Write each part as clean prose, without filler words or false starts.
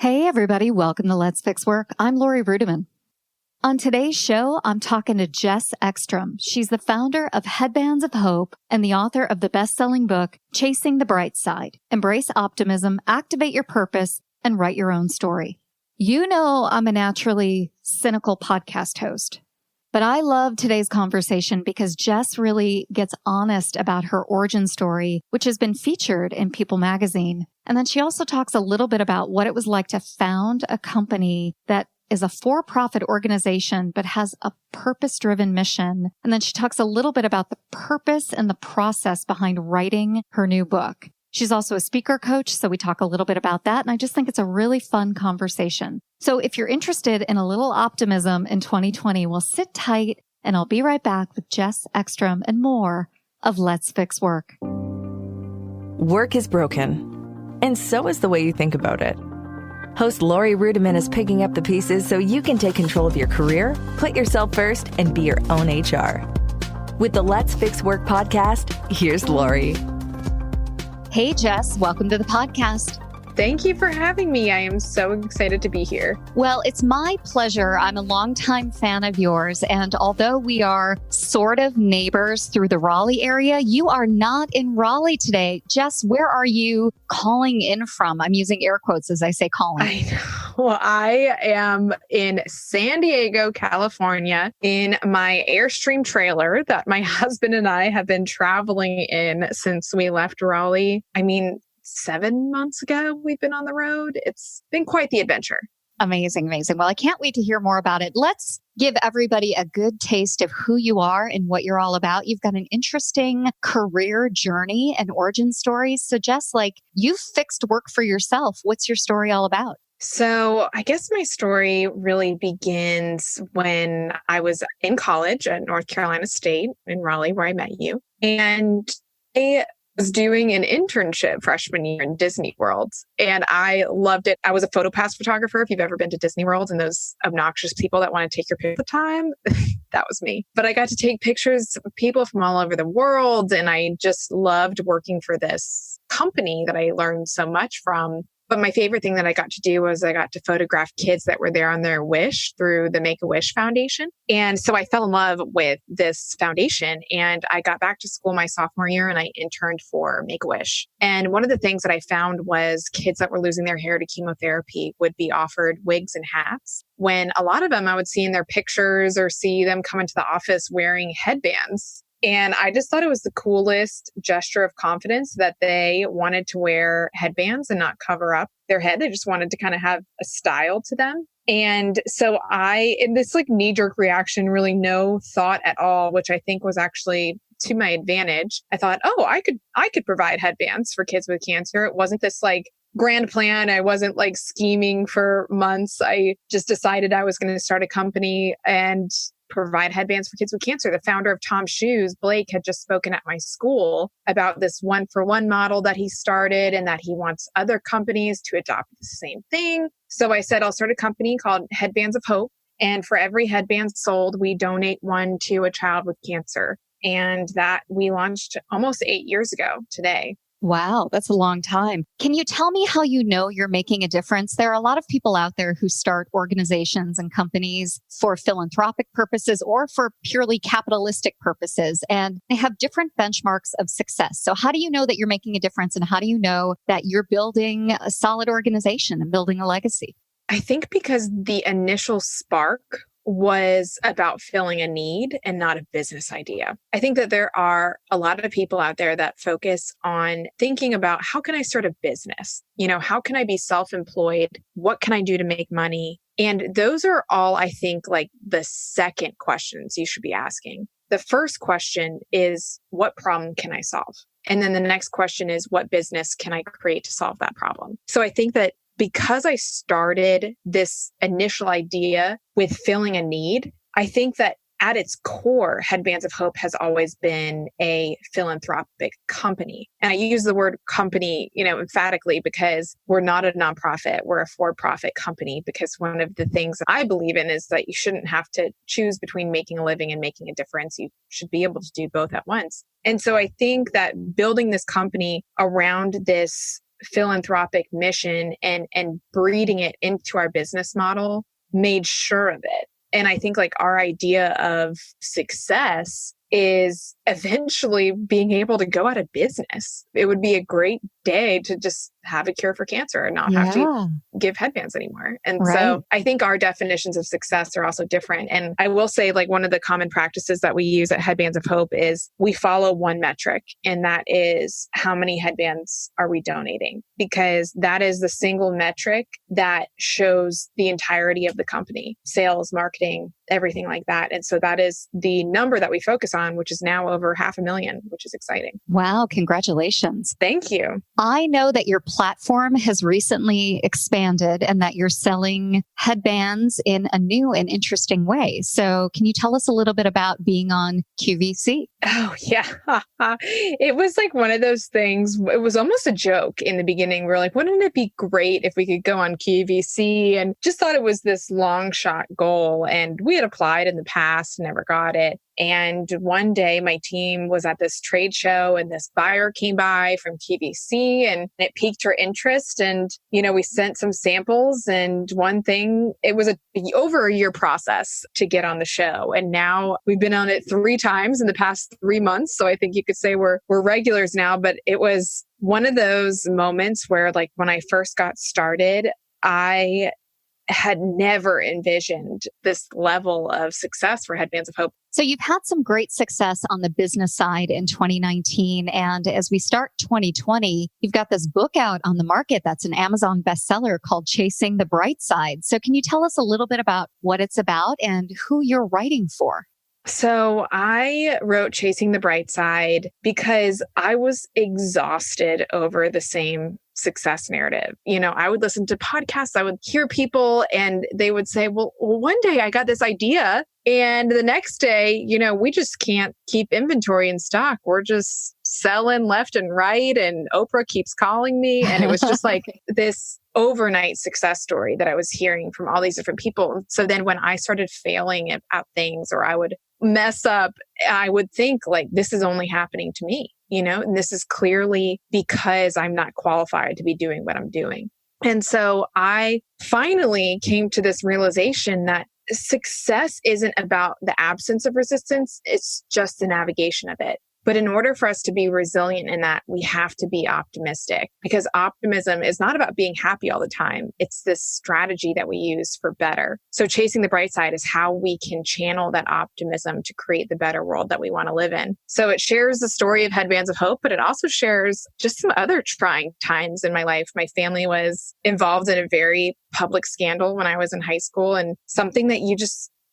Hey, everybody. Welcome to Let's Fix Work. I'm Lori Rudiman. On today's show, I'm talking to Jess Ekstrom. She's the founder of Headbands of Hope and the author of the best-selling book, Chasing the Bright Side. Embrace optimism, activate your purpose, and write your own story. You know I'm a naturally cynical podcast host, but I love today's conversation because Jess really gets honest about her origin story, which has been featured in People magazine. And then she also talks a little bit about what it was like to found a company that is a for-profit organization, but has a purpose-driven mission. And then she talks a little bit about the purpose and the process behind writing her new book. She's also a speaker coach, so we talk a little bit about that. And I just think it's a really fun conversation. So if you're interested in a little optimism in 2020, well, sit tight and I'll be right back with Jess Ekstrom and more of Let's Fix Work. Work is broken, and so is the way you think about it. Host Lori Rudiman is picking up the pieces so you can take control of your career, put yourself first, and be your own HR. With the Let's Fix Work podcast, here's Lori. Hey, Jess, welcome to the podcast. Thank you for having me. I am so excited to be here. Well, it's my pleasure. I'm a longtime fan of yours. And although we are sort of neighbors through the Raleigh area, you are not in Raleigh today. Jess, where are you calling in from? I'm using air quotes as I say calling. I know. Well, I am in San Diego, California, in my Airstream trailer that my husband and I have been traveling in since we left Raleigh. 7 months ago, we've been on the road. It's been quite the adventure. Amazing, amazing. Well, I can't wait to hear more about it. Let's give everybody a good taste of who you are and what you're all about. You've got an interesting career journey and origin stories. So Jess, you've fixed work for yourself. What's your story all about? So I guess my story really begins when I was in college at North Carolina State in Raleigh, where I met you. And I was doing an internship freshman year in Disney World, and I loved it. I was a PhotoPass photographer. If you've ever been to Disney World and those obnoxious people that want to take your picture all the time, that was me. But I got to take pictures of people from all over the world, and I just loved working for this company that I learned so much from. But my favorite thing that I got to do was I got to photograph kids that were there on their wish through the Make-A-Wish Foundation. And so I fell in love with this foundation, and I got back to school my sophomore year and I interned for Make-A-Wish. And one of the things that I found was kids that were losing their hair to chemotherapy would be offered wigs and hats, when a lot of them I would see in their pictures or see them come into the office wearing headbands. And I just thought it was the coolest gesture of confidence that they wanted to wear headbands and not cover up their head. They just wanted to kind of have a style to them. And so in this knee-jerk reaction, really no thought at all, which I think was actually to my advantage. I thought, I could provide headbands for kids with cancer. It wasn't this grand plan. I wasn't scheming for months. I just decided I was going to start a company and provide headbands for kids with cancer. The founder of Tom's Shoes, Blake, had just spoken at my school about this 1-for-1 model that he started and that he wants other companies to adopt the same thing. So I said, I'll start a company called Headbands of Hope. And for every headband sold, we donate one to a child with cancer. And that we launched almost 8 years ago today. Wow, that's a long time. Can you tell me how you know you're making a difference? There are a lot of people out there who start organizations and companies for philanthropic purposes or for purely capitalistic purposes, and they have different benchmarks of success. So how do you know that you're making a difference, and how do you know that you're building a solid organization and building a legacy? I think because the initial spark was about filling a need and not a business idea. I think that there are a lot of people out there that focus on thinking about how can I start a business? How can I be self-employed? What can I do to make money? And those are all, I think, the second questions you should be asking. The first question is, what problem can I solve? And then the next question is, what business can I create to solve that problem? So I think that because I started this initial idea with filling a need, I think that at its core, Headbands of Hope has always been a philanthropic company. And I use the word company, emphatically, because we're not a nonprofit. We're a for-profit company, because one of the things that I believe in is that you shouldn't have to choose between making a living and making a difference. You should be able to do both at once. And so I think that building this company around this philanthropic mission and breeding it into our business model made sure of it. And I think like our idea of success is eventually being able to go out of business. It would be a great day to just have a cure for cancer and not have to give headbands anymore. And so I think our definitions of success are also different. And I will say, like, one of the common practices that we use at Headbands of Hope is we follow one metric, and that is how many headbands are we donating? Because that is the single metric that shows the entirety of the company, sales, marketing, everything like that. And so that is the number that we focus on, which is now over 500,000, which is exciting. Wow. Congratulations. Thank you. I know that your platform has recently expanded and that you're selling headbands in a new and interesting way. So can you tell us a little bit about being on QVC? Oh, yeah. It was like one of those things. It was almost a joke in the beginning. We're like, wouldn't it be great if we could go on QVC? And just thought it was this long shot goal. And we had applied in the past, never got it. And one day my team was at this trade show and this buyer came by from QVC and it piqued her interest. And, you know, we sent some samples, and one thing, it was over a year process to get on the show. And now we've been on it 3 times in the past 3 months. So I think you could say we're regulars now, but it was one of those moments where, like, when I first got started, I had never envisioned this level of success for Headbands of Hope. So you've had some great success on the business side in 2019. And as we start 2020, you've got this book out on the market that's an Amazon bestseller called Chasing the Bright Side. So can you tell us a little bit about what it's about and who you're writing for? So I wrote Chasing the Bright Side because I was exhausted over the same success narrative. You know, I would listen to podcasts, I would hear people, and they would say, well, one day I got this idea, and the next day, you know, we just can't keep inventory in stock. We're just selling left and right, and Oprah keeps calling me. And it was just like this overnight success story that I was hearing from all these different people. So then when I started failing at things, or I would mess up, I would think, like, this is only happening to me, you know, and this is clearly because I'm not qualified to be doing what I'm doing. And so I finally came to this realization that success isn't about the absence of resistance. It's just the navigation of it. But in order for us to be resilient in that, we have to be optimistic, because optimism is not about being happy all the time. It's this strategy that we use for better. So chasing the bright side is how we can channel that optimism to create the better world that we want to live in. So it shares the story of Headbands of Hope, but it also shares just some other trying times in my life. My family was involved in a very public scandal when I was in high school, and something that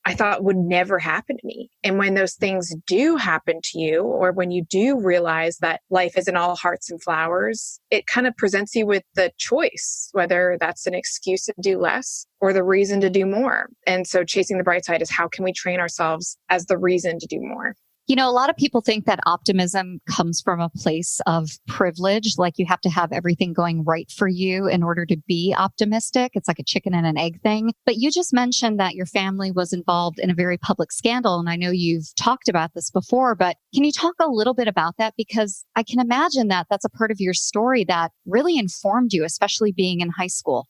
I thought would never happen to me. And when those things do happen to you, or when you do realize that life isn't all hearts and flowers, it kind of presents you with the choice, whether that's an excuse to do less or the reason to do more. And so chasing the bright side is how can we train ourselves as the reason to do more? You know, a lot of people think that optimism comes from a place of privilege, like you have to have everything going right for you in order to be optimistic. It's like a chicken and an egg thing. But you just mentioned that your family was involved in a very public scandal. And I know you've talked about this before, but can you talk a little bit about that? Because I can imagine that that's a part of your story that really informed you, especially being in high school.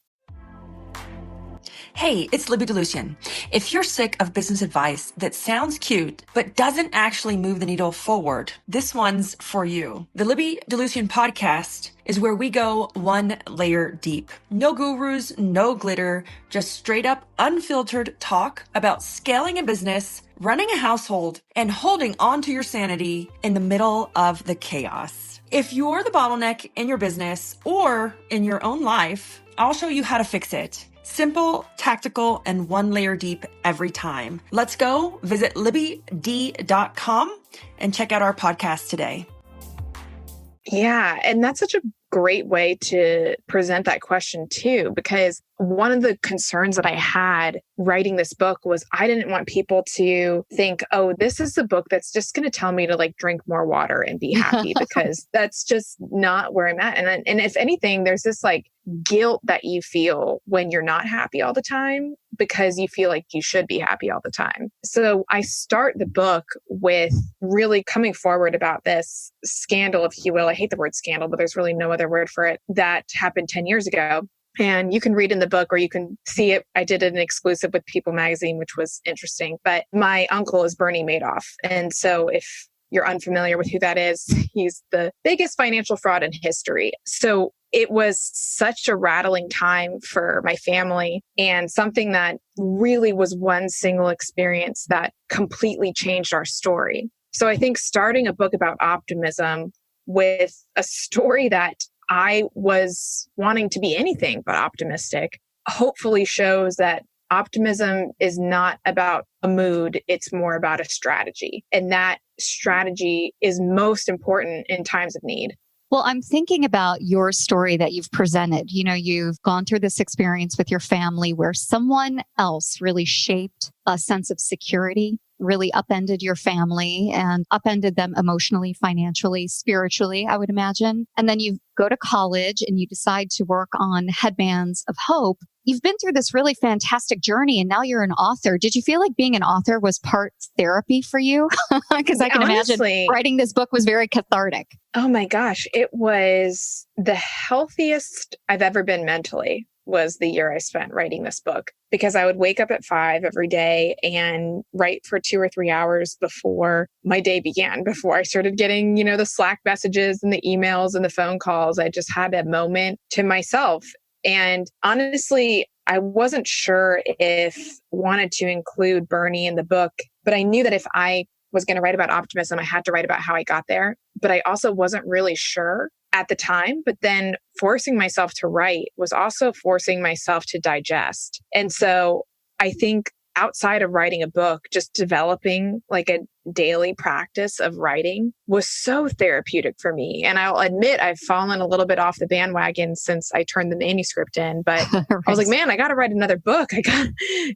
Hey, it's Libby DeLucian. If you're sick of business advice that sounds cute, but doesn't actually move the needle forward, this one's for you. The Libby DeLucian podcast is where we go one layer deep. No gurus, no glitter, just straight up unfiltered talk about scaling a business, running a household, and holding on to your sanity in the middle of the chaos. If you're the bottleneck in your business or in your own life, I'll show you how to fix it. Simple, tactical, and one layer deep every time. Let's go. Visit libbyd.com and check out our podcast today. Yeah. And that's such a great way to present that question too, because one of the concerns that I had writing this book was I didn't want people to think, oh, this is a book that's just going to tell me to like drink more water and be happy, because that's just not where I'm at. And if anything, there's this like guilt that you feel when you're not happy all the time because you feel like you should be happy all the time. So I start the book with really coming forward about this scandal, if you will. I hate the word scandal, but there's really no other word for it, that happened 10 years ago. And you can read in the book or you can see it. I did an exclusive with People magazine, which was interesting. But my uncle is Bernie Madoff. And so if you're unfamiliar with who that is, he's the biggest financial fraud in history. So it was such a rattling time for my family, and something that really was one single experience that completely changed our story. So I think starting a book about optimism with a story that I was wanting to be anything but optimistic hopefully shows that optimism is not about a mood, it's more about a strategy. And that strategy is most important in times of need. Well, I'm thinking about your story that you've presented. You know, you've gone through this experience with your family where someone else really shaped a sense of security, really upended your family and upended them emotionally, financially, spiritually, I would imagine. And then you go to college and you decide to work on Headbands of Hope. You've been through this really fantastic journey and now you're an author. Did you feel like being an author was part therapy for you? Because I can imagine writing this book was very cathartic. Oh my gosh. It was the healthiest I've ever been mentally, was the year I spent writing this book, because I would wake up at 5 every day and write for 2 or 3 hours before my day began, before I started getting, the Slack messages and the emails and the phone calls. I just had a moment to myself. And honestly, I wasn't sure if I wanted to include Bernie in the book, but I knew that if I was going to write about optimism, I had to write about how I got there. But I also wasn't really sure at the time. But then forcing myself to write was also forcing myself to digest. And so I think outside of writing a book, just developing like a daily practice of writing was so therapeutic for me. And I'll admit I've fallen a little bit off the bandwagon since I turned the manuscript in, but right. I was like, man, I got to write another book. I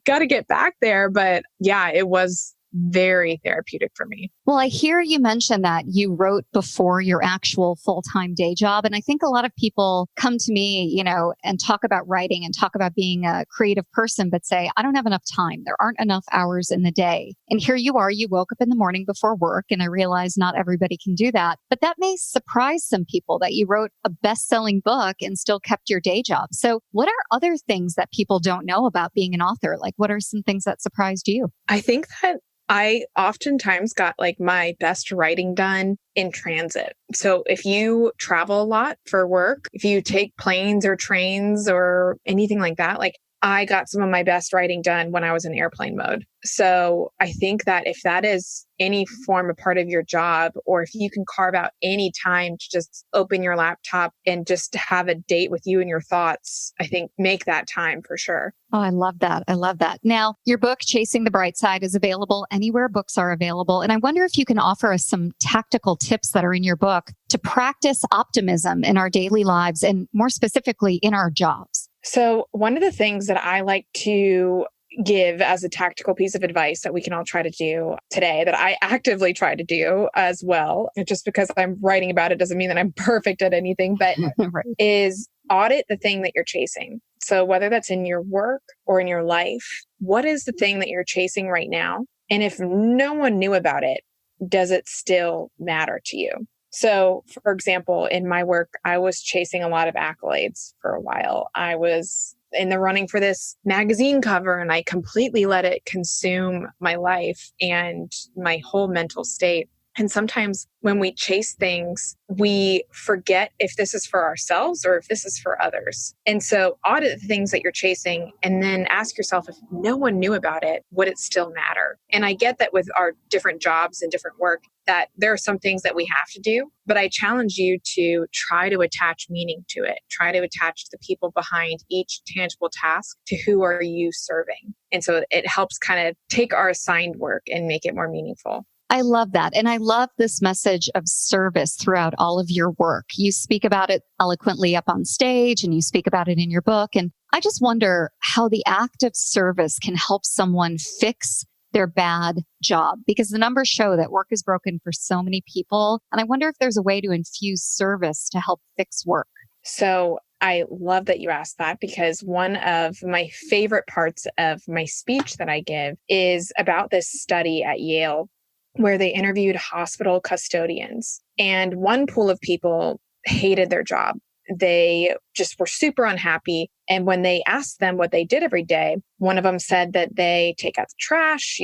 got to get back there. But yeah, it was very therapeutic for me. Well, I hear you mention that you wrote before your actual full-time day job. And I think a lot of people come to me, and talk about writing and talk about being a creative person, but say, I don't have enough time. There aren't enough hours in the day. And here you are, you woke up in the morning before work. And I realize not everybody can do that. But that may surprise some people that you wrote a best-selling book and still kept your day job. So what are other things that people don't know about being an author? Like, what are some things that surprised you? I think that I oftentimes got like my best writing done in transit. So if you travel a lot for work, if you take planes or trains or anything like that, like I got some of my best writing done when I was in airplane mode. So I think that if that is any form of part of your job, or if you can carve out any time to just open your laptop and just have a date with you and your thoughts, I think make that time for sure. Oh, I love that. I love that. Now, your book, Chasing the Bright Side, is available anywhere books are available. And I wonder if you can offer us some tactical tips that are in your book to practice optimism in our daily lives and more specifically in our jobs. So one of the things that I like to give as a tactical piece of advice that we can all try to do today, that I actively try to do as well, just because I'm writing about it doesn't mean that I'm perfect at anything, but right. is audit the thing that you're chasing. So whether that's in your work or in your life, what is the thing that you're chasing right now? And if no one knew about it, does it still matter to you? So, for example, in my work, I was chasing a lot of accolades for a while. I was in the running for this magazine cover and I completely let it consume my life and my whole mental state. And sometimes when we chase things, we forget if this is for ourselves or if this is for others. And so audit the things that you're chasing and then ask yourself, if no one knew about it, would it still matter? And I get that with our different jobs and different work, that there are some things that we have to do, but I challenge you to try to attach meaning to it. Try to attach the people behind each tangible task to who are you serving. And so it helps kind of take our assigned work and make it more meaningful. I love that. And I love this message of service throughout all of your work. You speak about it eloquently up on stage and you speak about it in your book. And I just wonder how the act of service can help someone fix their bad job, because the numbers show that work is broken for so many people. And I wonder if there's a way to infuse service to help fix work. So I love that you asked that, because one of my favorite parts of my speech that I give is about this study at Yale where they interviewed hospital custodians. And one pool of people hated their job. They just were super unhappy. And when they asked them what they did every day, one of them said that they take out the trash.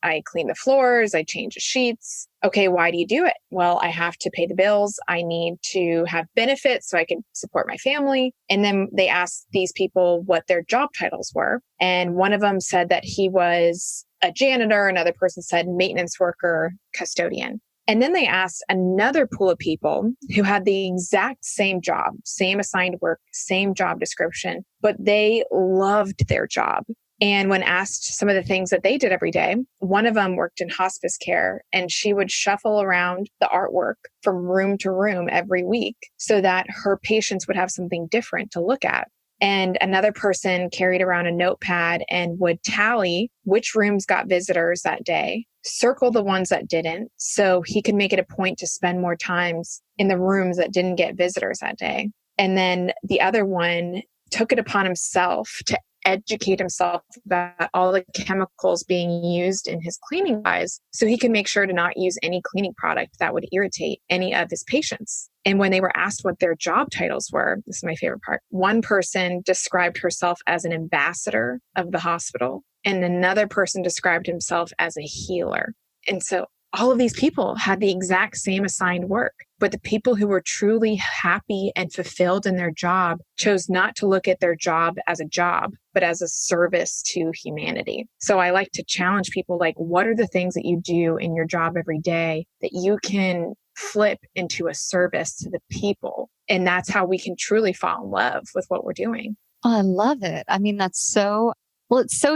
I clean the floors, I change the sheets. Okay, why do you do it? Well, I have to pay the bills. I need to have benefits so I can support my family. And then they asked these people what their job titles were. And one of them said that he was a janitor. Another person said maintenance worker, custodian. And then they asked another pool of people who had the exact same job, same assigned work, same job description, but they loved their job. And when asked some of the things that they did every day, one of them worked in hospice care, and she would shuffle around the artwork from room to room every week so that her patients would have something different to look at. And another person carried around a notepad and would tally which rooms got visitors that day, circle the ones that didn't, so he could make it a point to spend more times in the rooms that didn't get visitors that day. And then the other one took it upon himself to educate himself about all the chemicals being used in his cleaning supplies so he could make sure to not use any cleaning product that would irritate any of his patients. And when they were asked what their job titles were, this is my favorite part, one person described herself as an ambassador of the hospital, and another person described himself as a healer. And so all of these people had the exact same assigned work, but the people who were truly happy and fulfilled in their job chose not to look at their job as a job, but as a service to humanity. So I like to challenge people, like, what are the things that you do in your job every day that you can flip into a service to the people? And that's how we can truly fall in love with what we're doing. Oh, I love it. I mean, it's so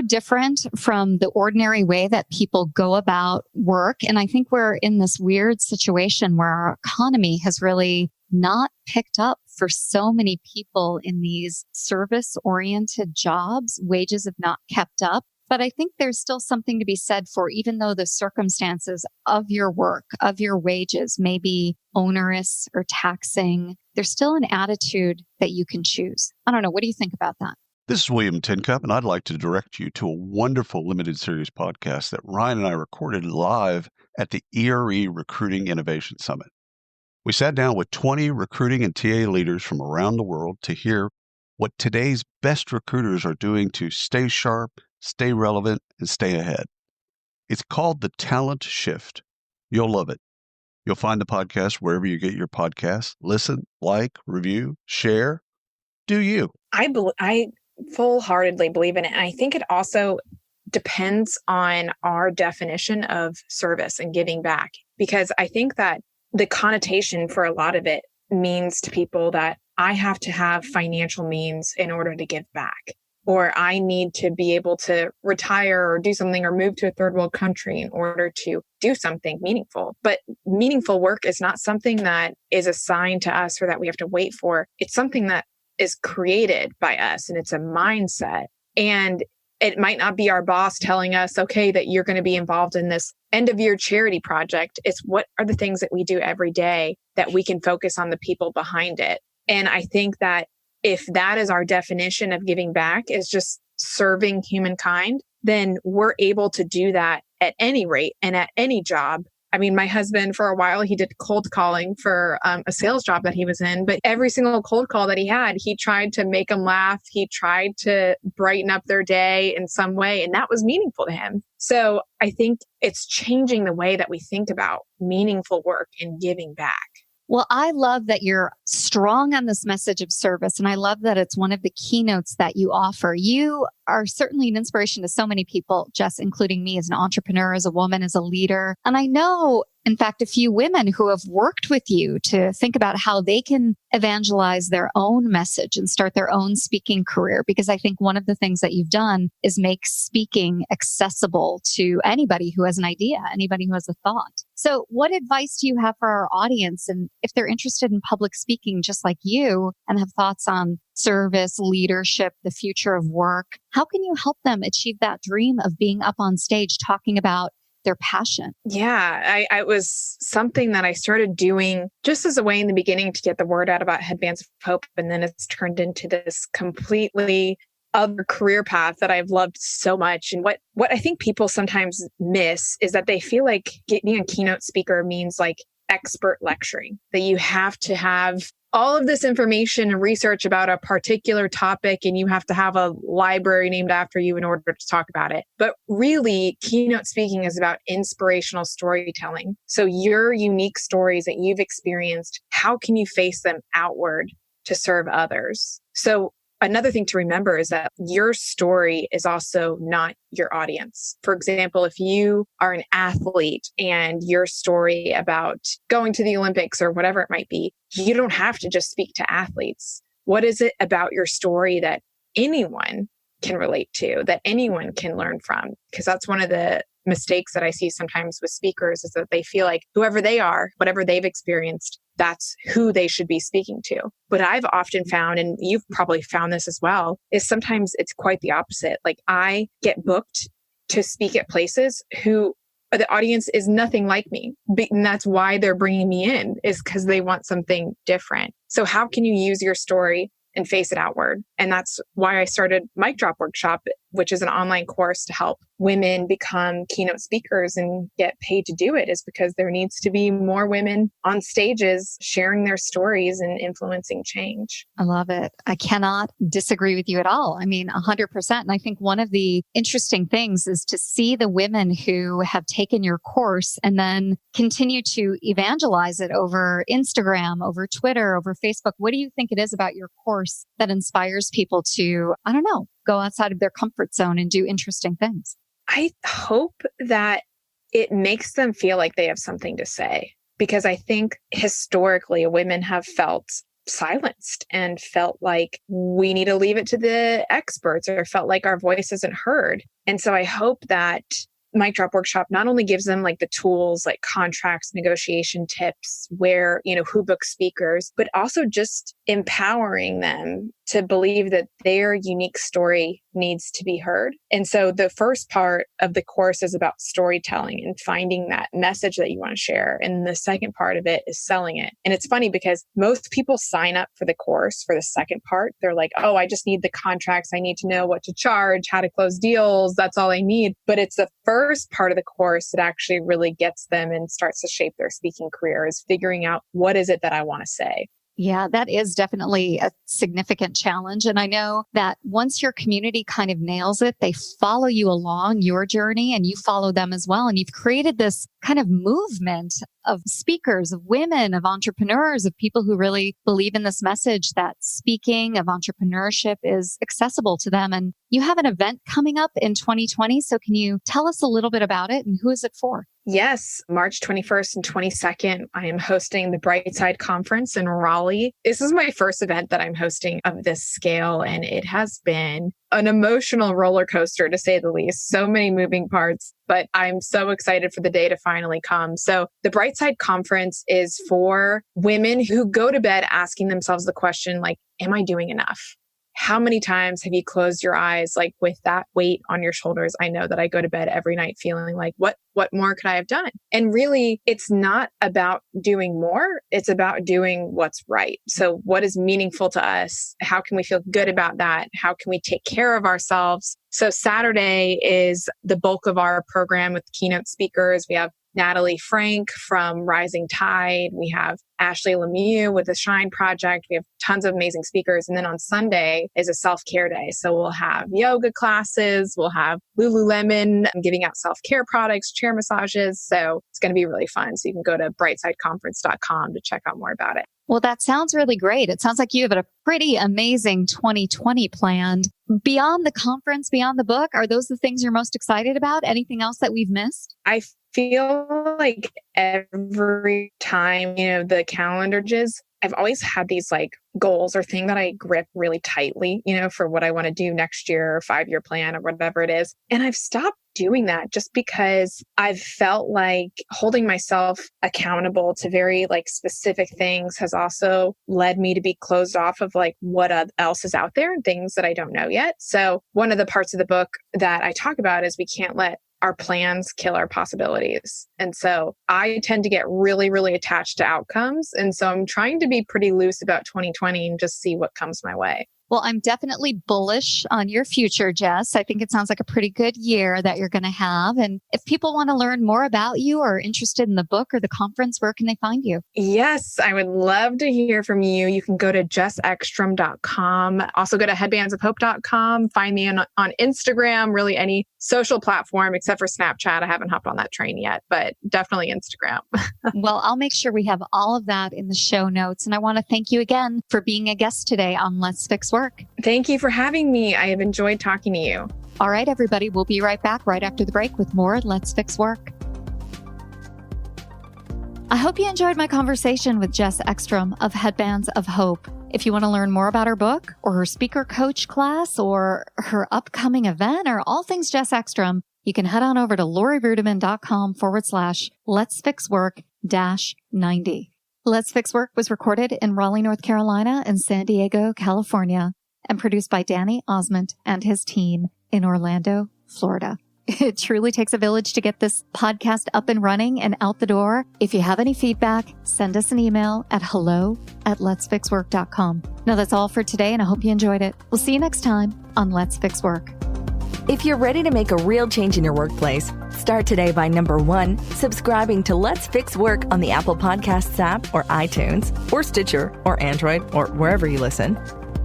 different from the ordinary way that people go about work. And I think we're in this weird situation where our economy has really not picked up for so many people in these service-oriented jobs. Wages have not kept up. But I think there's still something to be said for, even though the circumstances of your work, of your wages may be onerous or taxing, there's still an attitude that you can choose. I don't know. What do you think about that? This is William Tincup, and I'd like to direct you to a wonderful limited series podcast that Ryan and I recorded live at the ERE Recruiting Innovation Summit. We sat down with 20 recruiting and TA leaders from around the world to hear what today's best recruiters are doing to stay sharp, stay relevant, and stay ahead. It's called The Talent Shift. You'll love it. You'll find the podcast wherever you get your podcasts. Listen, like, review, share. Do you? I full-heartedly believe in it. And I think it also depends on our definition of service and giving back, because I think that the connotation for a lot of it means to people that I have to have financial means in order to give back, or I need to be able to retire or do something or move to a third world country in order to do something meaningful. But meaningful work is not something that is assigned to us or that we have to wait for. It's something that is created by us, and it's a mindset. And it might not be our boss telling us, okay, that you're going to be involved in this end of year charity project. It's what are the things that we do every day that we can focus on the people behind it. And I think that if that is our definition of giving back, is just serving humankind, then we're able to do that at any rate and at any job. I mean, my husband, for a while, he did cold calling for a sales job that he was in. But every single cold call that he had, he tried to make them laugh. He tried to brighten up their day in some way. And that was meaningful to him. So I think it's changing the way that we think about meaningful work and giving back. Well, I love that you're strong on this message of service. And I love that it's one of the keynotes that you offer. You are certainly an inspiration to so many people, Jess, including me as an entrepreneur, as a woman, as a leader. And I know in fact, a few women who have worked with you to think about how they can evangelize their own message and start their own speaking career. Because I think one of the things that you've done is make speaking accessible to anybody who has an idea, anybody who has a thought. So what advice do you have for our audience? And if they're interested in public speaking, just like you, and have thoughts on service, leadership, the future of work, how can you help them achieve that dream of being up on stage talking about their passion? Yeah, I was something that I started doing just as a way in the beginning to get the word out about Headbands of Hope. And then it's turned into this completely other career path that I've loved so much. And what I think people sometimes miss is that they feel like being a keynote speaker means like expert lecturing, that you have to have all of this information and research about a particular topic, and you have to have a library named after you in order to talk about it. But really, keynote speaking is about inspirational storytelling. So your unique stories that you've experienced, how can you face them outward to serve others? So another thing to remember is that your story is also not your audience. For example, if you are an athlete and your story about going to the Olympics or whatever it might be, you don't have to just speak to athletes. What is it about your story that anyone can relate to, that anyone can learn from? Because that's one of the mistakes that I see sometimes with speakers, is that they feel like whoever they are, whatever they've experienced, that's who they should be speaking to. But I've often found, and you've probably found this as well, is sometimes it's quite the opposite. Like I get booked to speak at places who the audience is nothing like me. And that's why they're bringing me in, is because they want something different. So how can you use your story and face it outward? And that's why I started Mic Drop Workshop, which is an online course to help women become keynote speakers and get paid to do it, is because there needs to be more women on stages sharing their stories and influencing change. I love it. I cannot disagree with you at all. I mean, 100%. And I think one of the interesting things is to see the women who have taken your course and then continue to evangelize it over Instagram, over Twitter, over Facebook. What do you think it is about your course that inspires people to, I don't know, go outside of their comfort zone and do interesting things? I hope that it makes them feel like they have something to say, because I think historically women have felt silenced and felt like we need to leave it to the experts, or felt like our voice isn't heard. And so I hope that Mic Drop Workshop not only gives them like the tools, like contracts, negotiation tips, where, who books speakers, but also just empowering them to believe that their unique story needs to be heard. And so the first part of the course is about storytelling and finding that message that you want to share. And the second part of it is selling it. And it's funny because most people sign up for the course for the second part. They're like, oh, I just need the contracts. I need to know what to charge, how to close deals. That's all I need. But it's the first part of the course that actually really gets them and starts to shape their speaking career, is figuring out what is it that I want to say. Yeah, that is definitely a significant challenge. And I know that once your community kind of nails it, they follow you along your journey and you follow them as well. And you've created this kind of movement of speakers, of women, of entrepreneurs, of people who really believe in this message that speaking, of entrepreneurship, is accessible to them. And you have an event coming up in 2020. So can you tell us a little bit about it and who is it for? Yes, March 21st and 22nd, I am hosting the Brightside Conference in Raleigh. This is my first event that I'm hosting of this scale, and it has been an emotional roller coaster, to say the least. So many moving parts, but I'm so excited for the day to finally come. So the Brightside Conference is for women who go to bed asking themselves the question, like, am I doing enough? How many times have you closed your eyes, like with that weight on your shoulders? I know that I go to bed every night feeling like, what more could I have done? And really, it's not about doing more. It's about doing what's right. So what is meaningful to us? How can we feel good about that? How can we take care of ourselves? So Saturday is the bulk of our program with keynote speakers. We have Natalie Frank from Rising Tide. We have Ashley Lemieux with the Shine Project. We have tons of amazing speakers. And then on Sunday is a self-care day. So we'll have yoga classes. We'll have Lululemon giving out self-care products, chair massages. So it's going to be really fun. So you can go to brightsideconference.com to check out more about it. Well, that sounds really great. It sounds like you have a pretty amazing 2020 planned. Beyond the conference, beyond the book, are those the things you're most excited about? Anything else that we've missed? I feel like every time, the calendar I've always had these like goals or thing that I grip really tightly, for what I want to do next year or 5-year plan or whatever it is. And I've stopped doing that just because I've felt like holding myself accountable to very like specific things has also led me to be closed off of like what else is out there and things that I don't know yet. So one of the parts of the book that I talk about is we can't let our plans kill our possibilities. And so I tend to get really, really attached to outcomes. And so I'm trying to be pretty loose about 2020 and just see what comes my way. Well, I'm definitely bullish on your future, Jess. I think it sounds like a pretty good year that you're going to have. And if people want to learn more about you or are interested in the book or the conference, where can they find you? Yes, I would love to hear from you. You can go to jessekstrom.com. Also go to headbandsofhope.com. Find me on Instagram, really any social platform except for Snapchat. I haven't hopped on that train yet, but definitely Instagram. Well, I'll make sure we have all of that in the show notes. And I want to thank you again for being a guest today on Let's Fix Work. Thank you for having me. I have enjoyed talking to you. All right, everybody. We'll be right back right after the break with more Let's Fix Work. I hope you enjoyed my conversation with Jess Ekstrom of Headbands of Hope. If you want to learn more about her book or her speaker coach class or her upcoming event or all things Jess Ekstrom, you can head on over to lorirudiman.com/Let's Fix Work -90. Let's Fix Work was recorded in Raleigh, North Carolina and San Diego, California, and produced by Danny Osmond and his team in Orlando, Florida. It truly takes a village to get this podcast up and running and out the door. If you have any feedback, send us an email at hello@letsfixwork.com. Now that's all for today, and I hope you enjoyed it. We'll see you next time on Let's Fix Work. If you're ready to make a real change in your workplace, start today by number 1, subscribing to Let's Fix Work on the Apple Podcasts app or iTunes or Stitcher or Android or wherever you listen.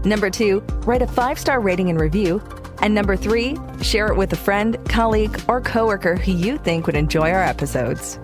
Number 2, write a 5-star rating and review. And number 3, share it with a friend, colleague, or coworker who you think would enjoy our episodes.